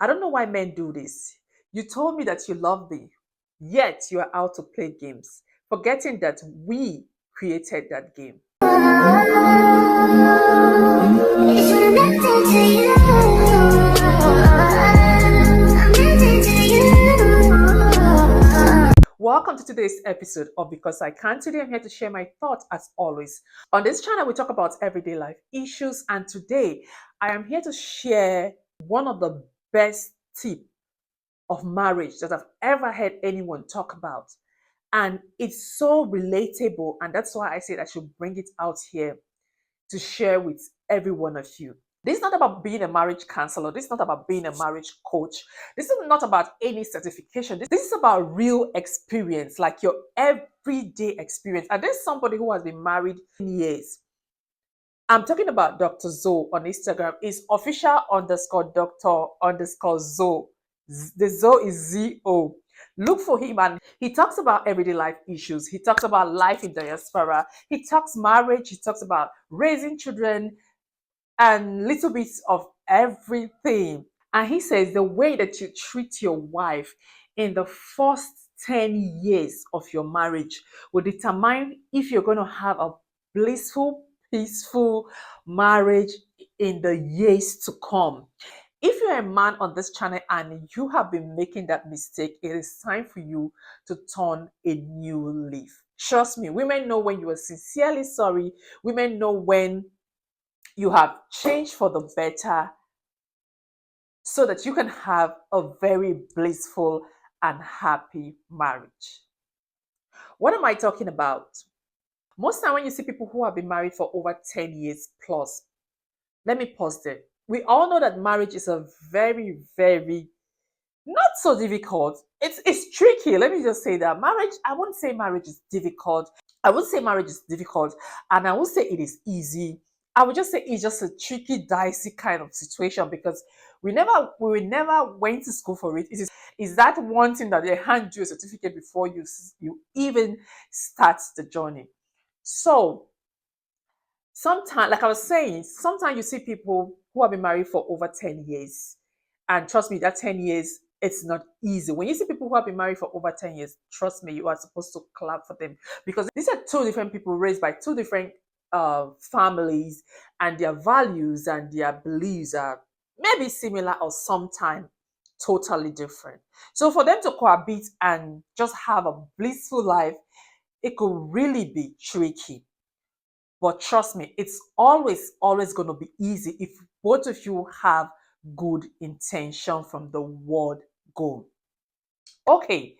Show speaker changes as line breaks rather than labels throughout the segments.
I don't know why men do this. You told me that you love me, yet you are out to play games, forgetting that we created that game. Welcome to today's episode of Because I Can. Today I'm here to share my thoughts as always. On this channel, we talk about everyday life issues, and today I am here to share one of the best tips of marriage that I've ever heard anyone talk about. And it's so relatable, and that's why I said I should bring it out here to share with every one of you. This is not about being a marriage counselor. This is not about being a marriage coach. This is not about any certification. This is about real experience, like your everyday experience. And there's somebody who has been married 10 years. I'm talking about Dr. Zoe on Instagram. It's official_Dr_Zoe. The Zoe is Z-O. Look for him, and he talks about everyday life issues. He talks about life in diaspora. He talks marriage. He talks about raising children and little bits of everything. And he says the way that you treat your wife in the first 10 years of your marriage will determine if you're going to have a blissful, peaceful marriage in the years to come. If you're a man on this channel and you have been making that mistake, it is time for you to turn a new leaf. Trust me, women know when you are sincerely sorry. Women know when you have changed for the better so that you can have a very blissful and happy marriage. What am I talking about? Most time when you see people who have been married for over 10 years plus, let me pause there. We all know that marriage is a very, very not so difficult. It's tricky. Let me just say that marriage, I wouldn't say marriage is difficult. I would say marriage is difficult, and I would say it is easy. I would just say it's just a tricky, dicey kind of situation because we never went to school for it. Is that one thing that they hand you a certificate before you even start the journey. So sometimes, like I was saying, sometimes you see people who have been married for over 10 years. And trust me, that 10 years, it's not easy. When you see people who have been married for over 10 years, trust me, you are supposed to clap for them because these are two different people raised by two different families, and their values and their beliefs are maybe similar or sometimes totally different. So for them to cohabit and just have a blissful life, it could really be tricky. But trust me, it's always going to be easy if both of you have good intention from the word go. Okay,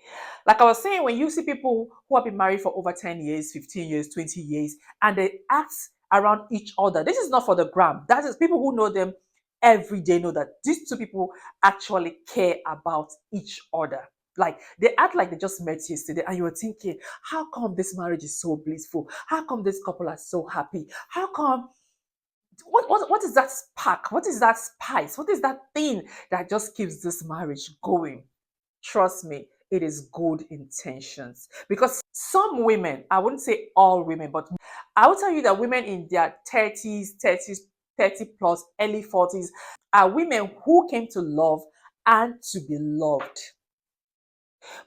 like I was saying, when you see people who have been married for over 10 years, 15 years, 20 years, and they act around each other, this is not for the gram. That is people who know them every day know that these two people actually care about each other. Like they act like they just met yesterday, and you were thinking, how come this marriage is so blissful? How come this couple are so happy? How come what is that spark? What is that spice? What is that thing that just keeps this marriage going? Trust me, it is good intentions. Because some women, I wouldn't say all women, but I will tell you that women in their 30 plus, early 40s are women who came to love and to be loved.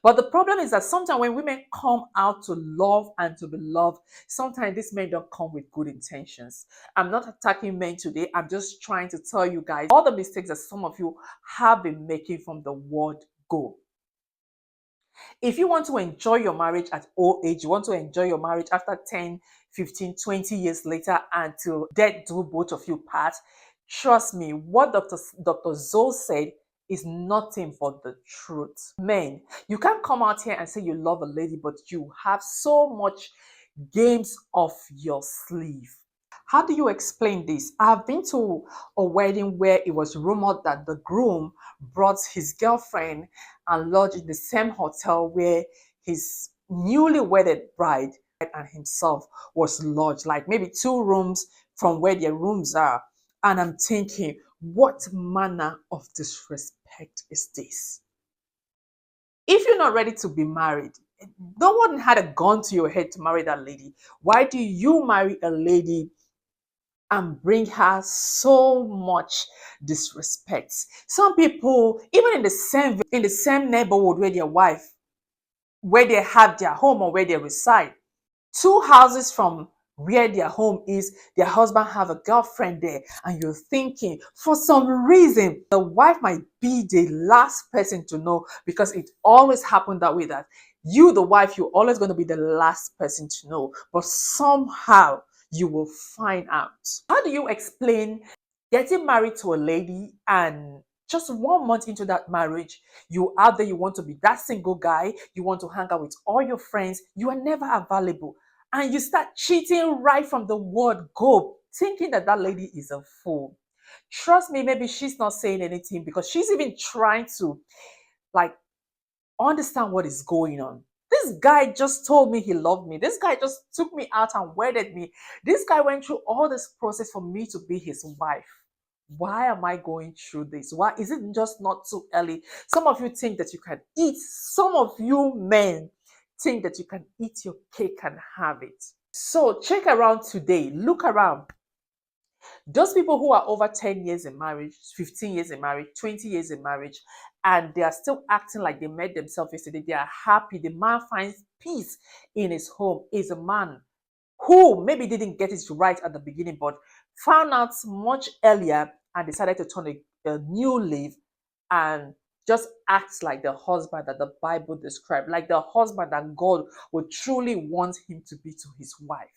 But the problem is that sometimes when women come out to love and to be loved, sometimes these men don't come with good intentions. I'm not attacking men today. I'm just trying to tell you guys all the mistakes that some of you have been making from the word go. If you want to enjoy your marriage at old age, you want to enjoy your marriage after 10, 15, 20 years later until death do both of you part, trust me, what Dr. Zoe said is nothing but the truth. Men, you can't come out here and say you love a lady, but you have so much games off your sleeve. How do you explain this? I've been to a wedding where it was rumored that the groom brought his girlfriend and lodged in the same hotel where his newly wedded bride and himself was lodged, like maybe 2 rooms from where their rooms are. And I'm thinking, what manner of disrespect is this? If you're not ready to be married, no one had a gun to your head to marry that lady. Why do you marry a lady and bring her so much disrespect. Some people, even in the same neighborhood where their wife, where they have their home or where they reside, two houses from where their home is, their husband have a girlfriend there, and you're thinking for some reason the wife might be the last person to know, because it always happened that way, that you, the wife, you're always going to be the last person to know, but somehow you will find out. How do you explain getting married to a lady, and just 1 month into that marriage, you out there, you want to be that single guy, you want to hang out with all your friends, you are never available, and you start cheating right from the word go, thinking that that lady is a fool. Trust me, maybe she's not saying anything because she's even trying to, like, understand what is going on. This guy just told me he loved me. This guy just took me out and wedded me. This guy went through all this process for me to be his wife. Why am I going through this? Why is it just not too early? Some of you think that you can eat. Some of you men think that you can eat your cake and have it. So check around today. Look around. Those people who are over 10 years in marriage, 15 years in marriage, 20 years in marriage, and they are still acting like they met themselves yesterday, they are happy. The man finds peace in his home. Is a man who maybe didn't get it right at the beginning, but found out much earlier and decided to turn a new leaf and just acts like the husband that the Bible described, like the husband that God would truly want him to be to his wife.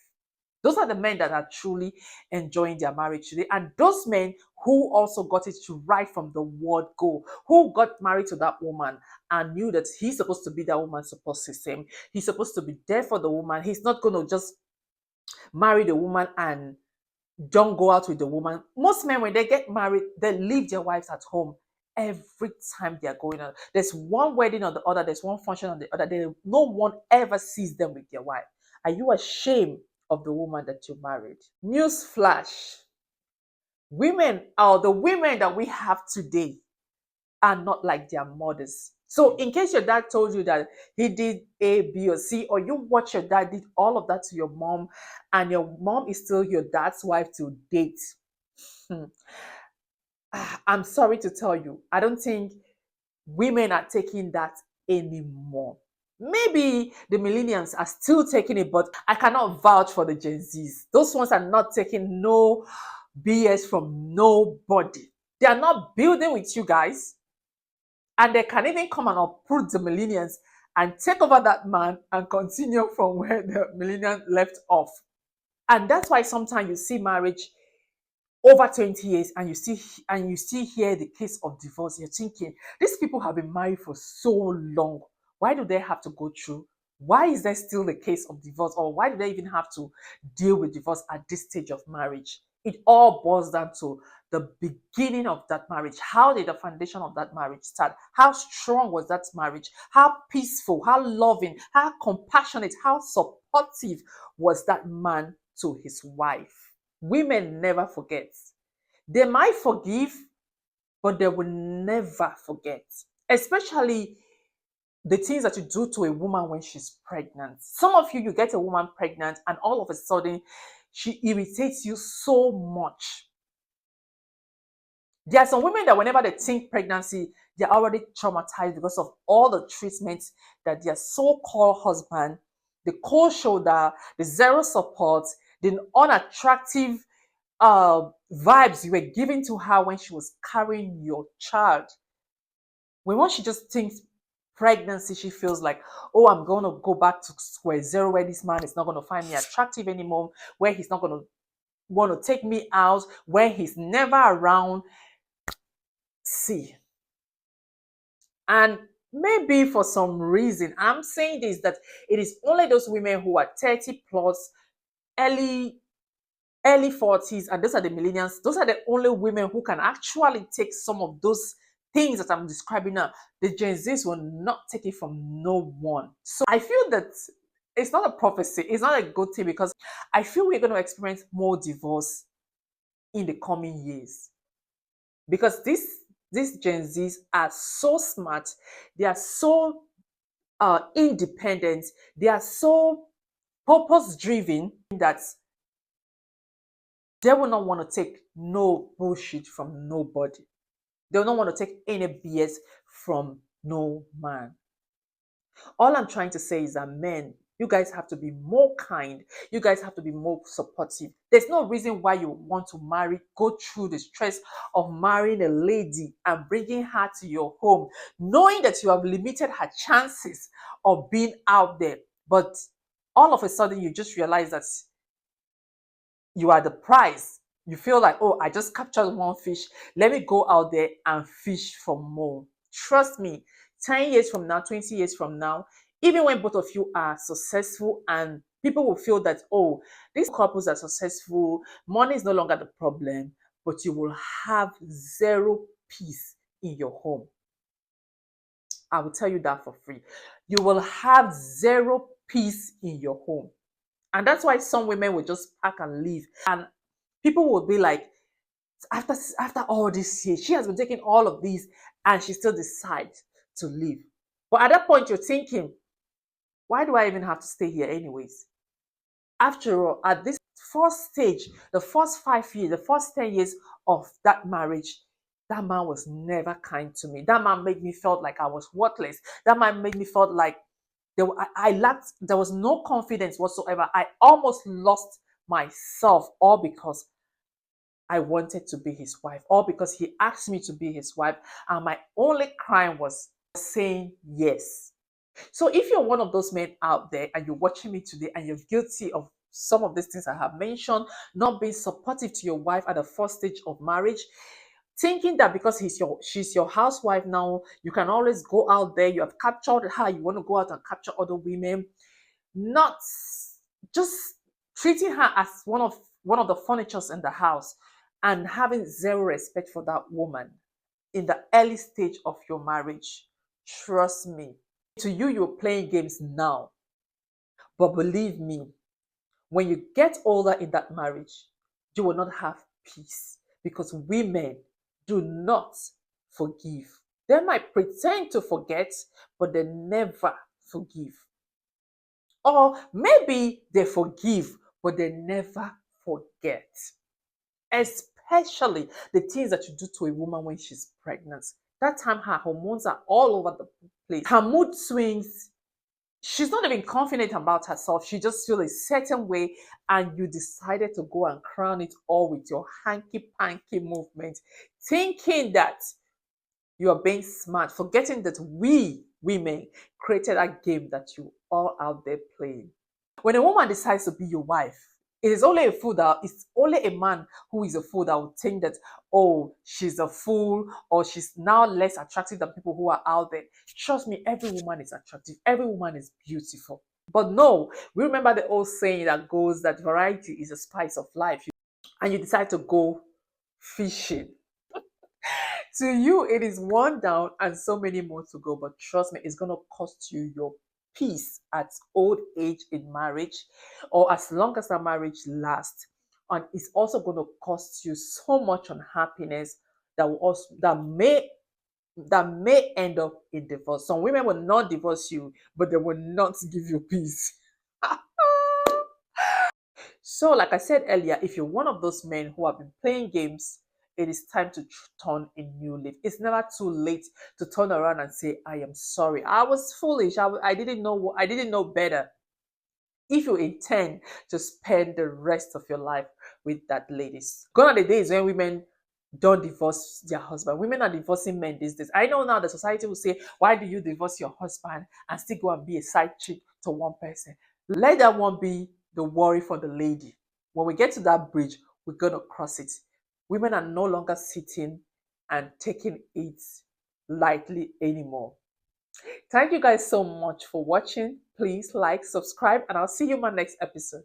Those are the men that are truly enjoying their marriage today. And those men who also got it to right from the word go, who got married to that woman and knew that he's supposed to be that woman's support system. He's supposed to be there for the woman. He's not going to just marry the woman and don't go out with the woman. Most men, when they get married, they leave their wives at home every time they are going on. There's one wedding or the other, there's one function on the other. No one ever sees them with their wife. Are you ashamed of the woman that you married? News flash. Women, or the women that we have today, are not like their mothers. So in case your dad told you that he did A, B, or C, or you watch your dad did all of that to your mom, and your mom is still your dad's wife to date, I'm sorry to tell you, I don't think women are taking that anymore. Maybe the millennials are still taking it, but I cannot vouch for the Gen Zs. Those ones are not taking no BS from nobody. They are not building with you guys. And they can even come and uproot the millennials and take over that man and continue from where the millennials left off. And that's why sometimes you see marriage over 20 years and you still hear the case of divorce. You're thinking, these people have been married for so long. Why do they have to go through? Why is there still a case of divorce? Or why do they even have to deal with divorce at this stage of marriage? It all boils down to the beginning of that marriage. How did the foundation of that marriage start? How strong was that marriage? How peaceful, how loving, how compassionate, how supportive was that man to his wife? Women never forget. They might forgive, but they will never forget. Especially the things that you do to a woman when she's pregnant. Some of you, you get a woman pregnant and all of a sudden she irritates you so much. There are some women that whenever they think pregnancy, they're already traumatized because of all the treatments that their so-called husband, the cold shoulder, the zero support, the unattractive vibes you were giving to her when she was carrying your child. Once she just thinks pregnancy, she feels like, oh, I'm going to go back to square zero, where this man is not going to find me attractive anymore, where he's not going to want to take me out, where he's never around. See, and maybe for some reason, I'm saying this, that it is only those women who are 30 plus, early 40s, and those are the millennials. Those are the only women who can actually take some of those things that I'm describing now. The Gen Zs will not take it from no one. So I feel that it's not a prophecy, it's not a good thing, because I feel we're going to experience more divorce in the coming years, because these Gen Zs are so smart, they are so independent, they are so purpose driven, that They will not want to take no bullshit from nobody. They will not want to take any BS from no man. All I'm trying to say is that men, you guys have to be more kind. You guys have to be more supportive. There's no reason why you want to marry, go through the stress of marrying a lady and bringing her to your home, knowing that you have limited her chances of being out there. But all of a sudden, you just realize that you are the prize. You feel like, oh, I just captured one fish. Let me go out there and fish for more. Trust me, 10 years from now, 20 years from now, even when both of you are successful and people will feel that, oh, these couples are successful, money is no longer the problem, but you will have zero peace in your home. I will tell you that for free. You will have zero peace in your home. And that's why some women will just pack and leave. And people will be like, after all this years, she has been taking all of these and she still decides to leave. But at that point, you're thinking, why do I even have to stay here anyways? After all, at this first stage, the first 5 years, the first 10 years of that marriage, that man was never kind to me. That man made me felt like I was worthless. That man made me felt like I lacked, there was no confidence whatsoever. I almost lost myself, all because I wanted to be his wife, all because he asked me to be his wife, and my only crime was saying yes. So if you're one of those men out there and you're watching me today and you're guilty of some of these things I have mentioned, not being supportive to your wife at the first stage of marriage, thinking that because she's your housewife now, you can always go out there, you have captured her, you want to go out and capture other women, not just treating her as one of the furnitures in the house and having zero respect for that woman in the early stage of your marriage. Trust me, to you, you're playing games now, but believe me, when you get older in that marriage, you will not have peace, because women do not forgive. They might pretend to forget, but they never forgive. Or maybe they forgive, but they never forget. Especially the things that you do to a woman when she's pregnant. That time her hormones are all over the place. Her mood swings. She's not even confident about herself. She just feels a certain way, and you decided to go and crown it all with your hanky-panky movement, thinking that you are being smart, forgetting that we women created a game that you all out there playing. When a woman decides to be your wife, it is only a fool that it's only a man who is a fool that would think that, oh, she's a fool, or she's now less attractive than people who are out there. Trust me, every woman is attractive, every woman is beautiful. But no, we remember the old saying that goes that variety is the spice of life. And you decide to go fishing. To you, it is one down and so many more to go. But trust me, it's going to cost you your peace at old age in marriage, or as long as that marriage lasts. And it's also going to cost you so much unhappiness that will also that may end up in divorce. Some women will not divorce you, but they will not give you peace. So, like I said earlier, if you're one of those men who have been playing games, it is time to turn a new leaf. It's never too late to turn around and say, I am sorry. I was foolish. I didn't know. I didn't know better. If you intend to spend the rest of your life with that lady. Gone are the days when women don't divorce their husband. Women are divorcing men these days. I know now the society will say, why do you divorce your husband and still go and be a side chick to one person? Let that one be the worry for the lady. When we get to that bridge, we're going to cross it. Women are no longer sitting and taking it lightly anymore. Thank you guys so much for watching. Please like, subscribe, and I'll see you in my next episode.